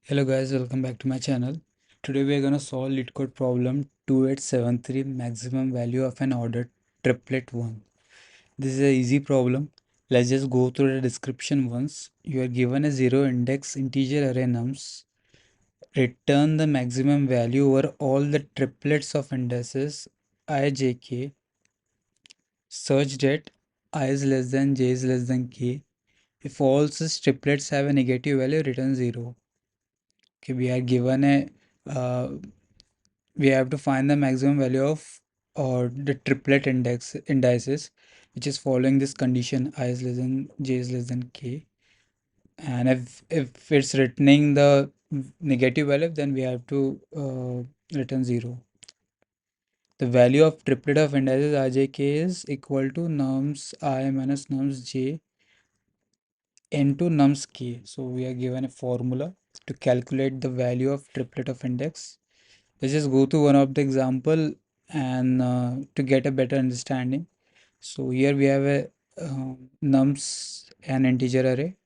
Hello guys, welcome back to my channel. Today we are gonna solve LeetCode problem 2873 maximum value of an ordered triplet 1. This is an easy problem. Let's just go through the description once. You are given a zero index integer array nums. Return the maximum value over all the triplets of indices I, j, k such that I is less than j is less than k. If all such triplets have a negative value, return 0. Okay, we are given a we have to find the maximum value of or the triplet indices which is following this condition I is less than j is less than k, and if it's returning the negative value, then we have to return 0. The value of triplet of indices ijk is equal to nums I minus nums j into nums k. So we are given a formula to calculate the value of triplet of index. Let's just go to one of the example and to get a better understanding. So here we have a nums an integer array.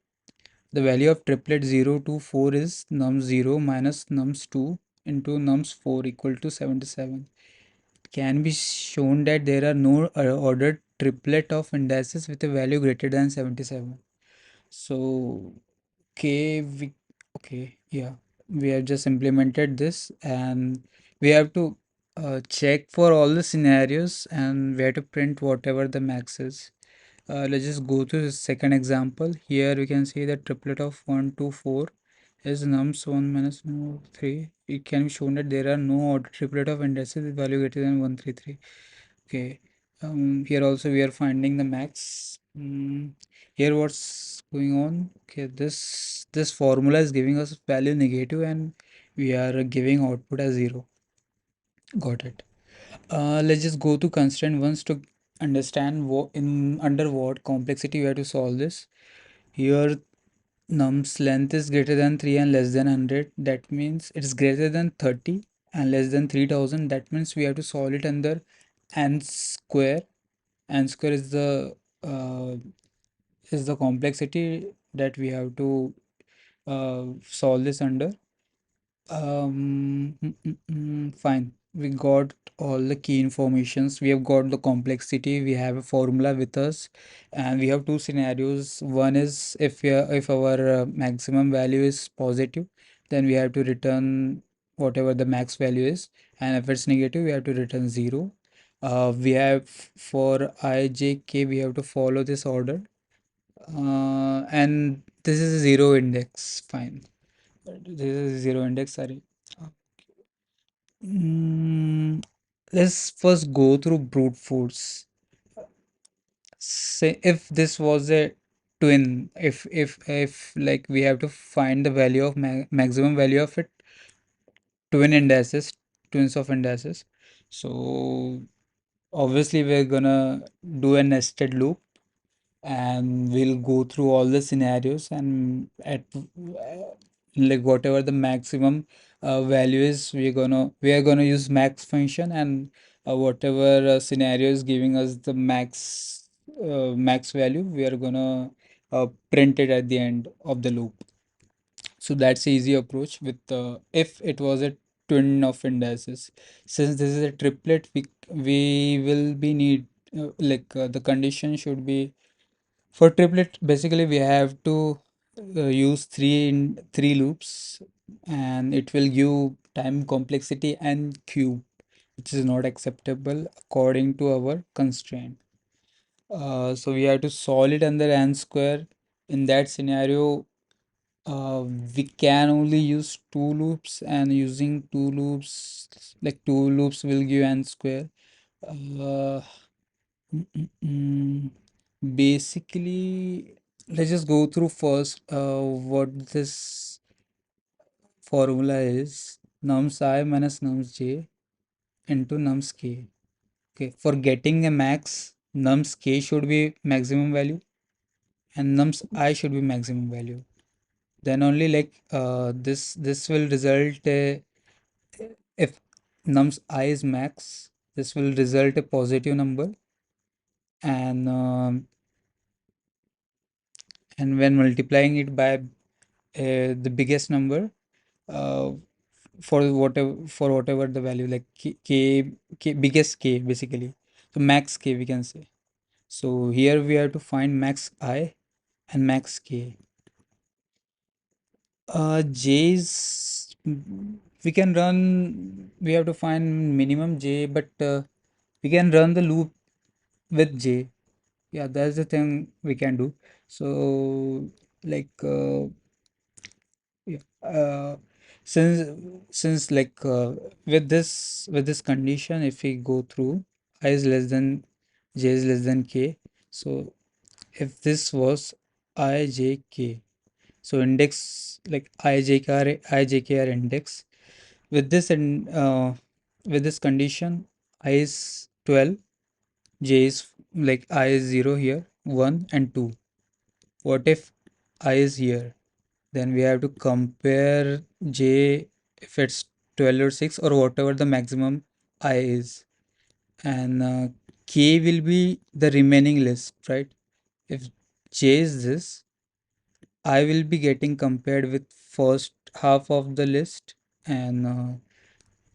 The value of triplet 0 to 4 is nums 0 minus nums 2 into nums 4 equal to 77. Can be shown that there are no ordered triplet of indices with a value greater than 77. So we okay, yeah, we have just implemented this, and we have to check for all the scenarios, and we have to print whatever the max is. Let's just go to the second example. Here we can see the triplet of 1 2 4 is nums 1 minus num 3. It can be shown that there are no ordered triplet of indices with value greater than 133. Okay. Here also we are finding the max. Here what's going on? Okay, this formula is giving us value negative, and we are giving output as 0. Got it. Let's just go to constraint once to understand what in under what complexity we have to solve this. Here num's length is greater than 3 and less than 100. That means it's greater than 30 and less than 3000. That means we have to solve it under n square. N square uh, is the complexity that we have to solve this under. Fine. We got all the key informations. We have got the complexity. We have a formula with us, and we have two scenarios. One is if our maximum value is positive, then we have to return whatever the max value is, and if it's negative, we have to return 0. We have for I, j, k, we have to follow this order, and this is a zero index. Fine. This is a zero index. Sorry. Mm, let's first go through brute force. Say if this was a twin, if like we have to find the value of maximum value of it, twin indices, twins of indices. So obviously we're gonna do a nested loop, and we'll go through all the scenarios, and at like whatever the maximum value is, we are gonna use max function, and whatever scenario is giving us the max value, we are gonna print it at the end of the loop. So that's the easy approach with if it was a twin of indices. Since this is a triplet, we will be need the condition should be for triplet. Basically, we have to use three loops, and it will give time complexity and cube, which is not acceptable according to our constraint. So we have to solve it under n square. In that scenario, we can only use two loops, and using two loops will give n square. Uh, mm, mm, mm. Basically, let's just go through first what this formula is. Nums I minus nums j into nums k. Okay, for getting a max, nums k should be maximum value and nums I should be maximum value. Then only this will result if nums I is max, this will result a positive number, and and when multiplying it by the biggest number, uh, for whatever the value, like k biggest k basically. So max k we can say. So here we have to find max I and max k. J is we can run. We have to find minimum j, but we can run the loop with j. Yeah, that's the thing we can do. So like yeah, since like with this condition, if we go through I is less than j is less than k. So if this was I j k, so index like I j k are index. With this and with this condition, I is 12, j is like I is 0 here, 1 and 2. What if I is here? Then we have to compare j if it's 12 or 6 or whatever the maximum I is. And k will be the remaining list, right? If j is this, I will be getting compared with first half of the list, and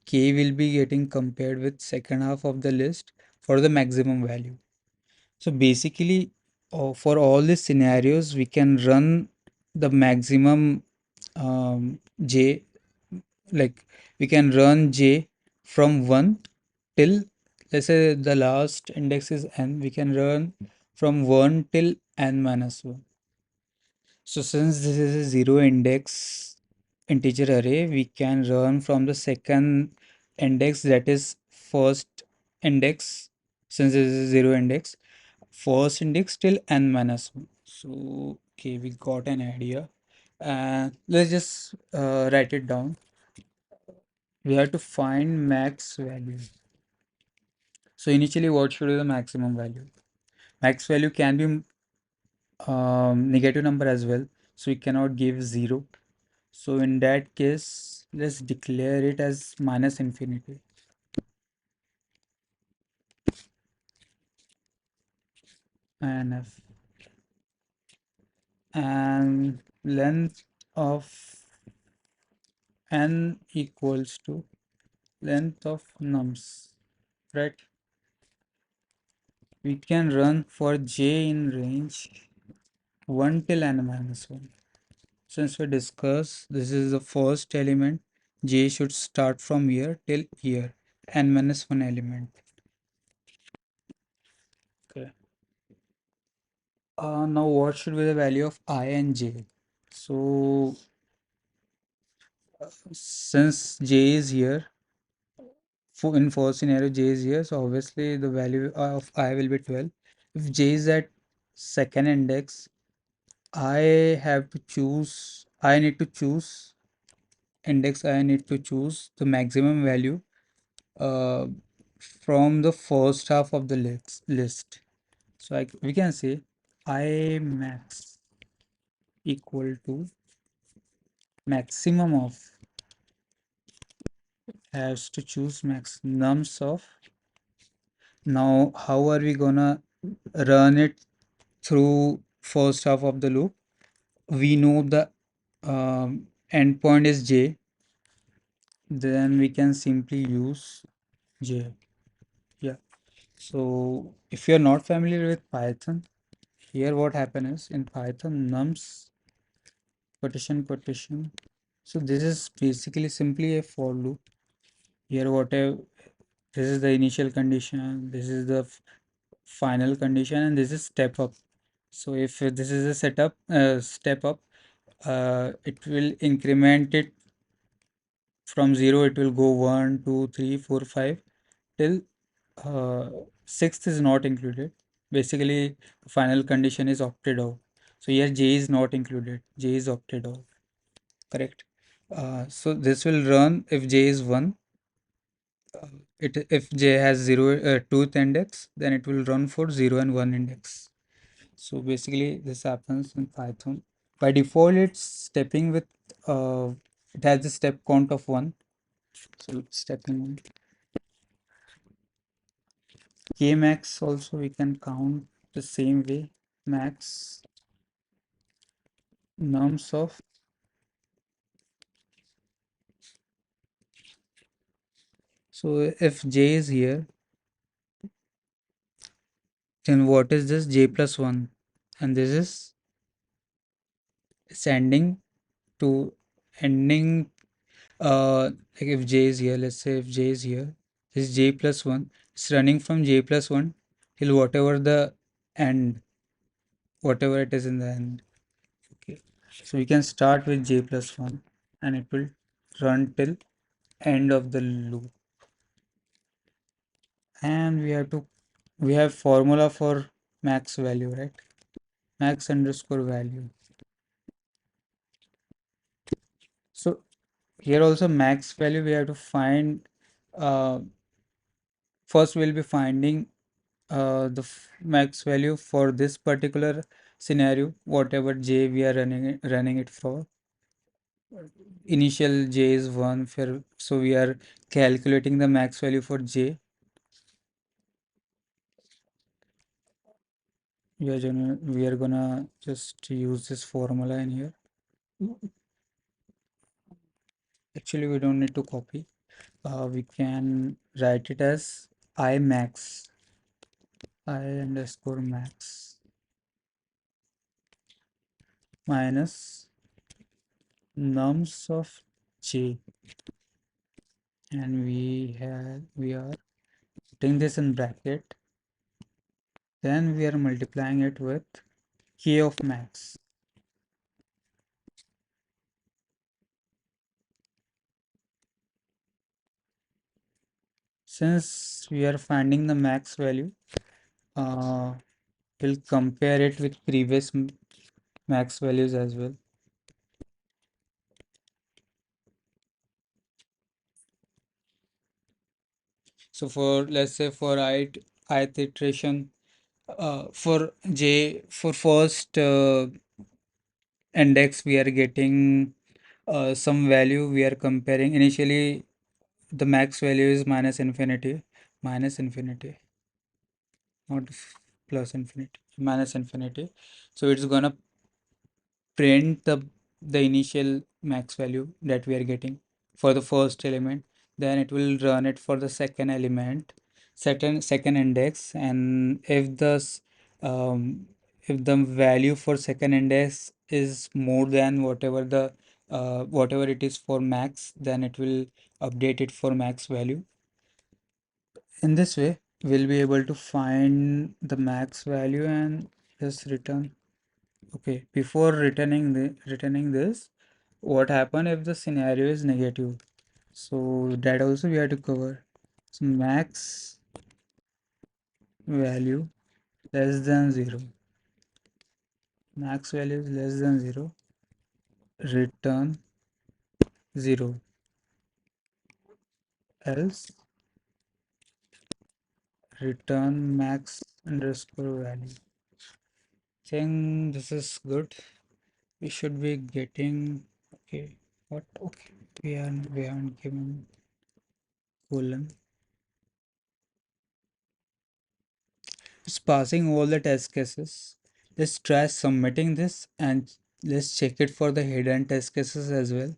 k will be getting compared with second half of the list for the maximum value. So basically, for all these scenarios, we can run the maximum j, like we can run j from 1 till, let's say the last index is n, we can run from 1 till n minus 1. So since this is a zero index integer array, we can run from the second index, that is first index. Since this is a zero index, first index till n minus 1. So okay, we got an idea. Let's just write it down. We have to find max value. So initially, what should be the maximum value? Max value can be negative number as well, so we cannot give 0. So in that case, let's declare it as minus infinity. F and length of n equals to length of nums, right? We can run for j in range 1 till n minus 1. Since we discussed this is the first element, j should start from here till here, n minus 1 element. Okay. Now what should be the value of I and j? So since j is here, for in first scenario j is here, so obviously the value of I will be 12. If j is at second index, I need to choose index, I need to choose the maximum value uh, from the first half of the list. So we can say I max equal to maximum of, has to choose max nums of. Now how are we gonna run it through first half of the loop? We know the endpoint is j, then we can simply use j. Yeah. So if you're not familiar with Python, here what happens is in Python nums quotation. So this is basically simply a for loop. Here whatever, this is the initial condition, this is the final condition, and this is step up. So if this is a step up, it will increment it from 0, it will go 1 2 3 4 5 till uh, sixth is not included. Basically the final condition is opted out. So here j is not included, j is opted out, correct? So this will run if j is 1. If j has 0 tooth index, then it will run for 0 and 1 index. So basically this happens in Python. By default it's stepping with uh, it has a step count of 1. So it's stepping 1. K max also we can count the same way. Max nums of So if j is here, then what is this? J plus 1. And this is sending to ending, like if j is here, let's say if j is here, this is j plus 1. It's running from j plus 1 till whatever the end, whatever it is in the end. Okay. So we can start with j plus 1 and it will run till end of the loop. And we have formula for max value, right? Max underscore value. So here also max value we have to find, uh, first we'll be finding max value for this particular scenario, whatever j we are running it for. Initial j is 1 for, so we are calculating the max value for j. We are gonna just use this formula in here. Actually, we don't need to copy. We can write it as I max, I underscore max minus nums of j, and we are putting this in bracket, then we are multiplying it with k of max. Since we are finding the max value, uh, we'll compare it with previous max values as well. So for, let's say, for ith iteration, for j, for first index we are getting some value, we are comparing. Initially the max value is minus infinity, not plus infinity, minus infinity. So it's gonna print the initial max value that we are getting for the first element. Then it will run it for the second element, second index, and if the value for second index is more than whatever it is for max, then it will update it for max value. In this way we'll be able to find the max value and just return. Okay, before returning this, what happen if the scenario is negative? So that also we have to cover. So max value less than 0. Max value is less than 0. Return 0. Else return max underscore value. Think this is good. We should be getting, okay. What? Okay. We haven't given colon. It's passing all the test cases. Let's try submitting this and let's check it for the hidden test cases as well.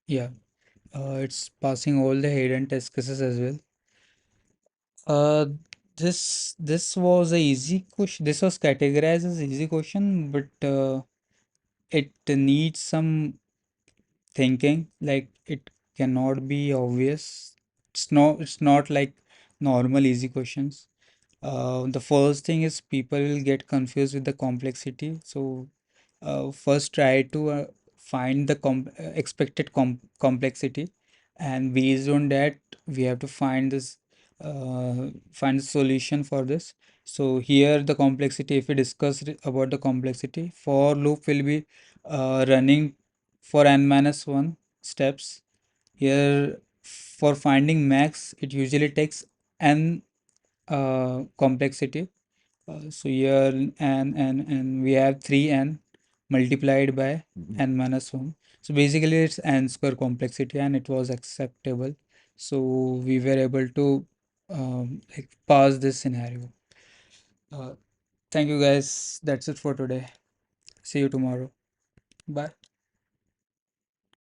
Yeah, it's passing all the hidden test cases as well. Uh, this was a easy question. This was categorized as easy question, but it needs some thinking. Like it cannot be obvious. It's not like normal easy questions. The first thing is people will get confused with the complexity. So first try to find the expected complexity, and based on that we have to find the solution for this. So here the complexity, if we discuss about the complexity, for loop will be running for n minus 1 steps. Here for finding max it usually takes n complexity. So here and we have 3n multiplied by n minus 1. So basically it's n square complexity and it was acceptable. So we were able to like pass this scenario. Uh, Thank you guys. That's it for today. See you tomorrow. Bye.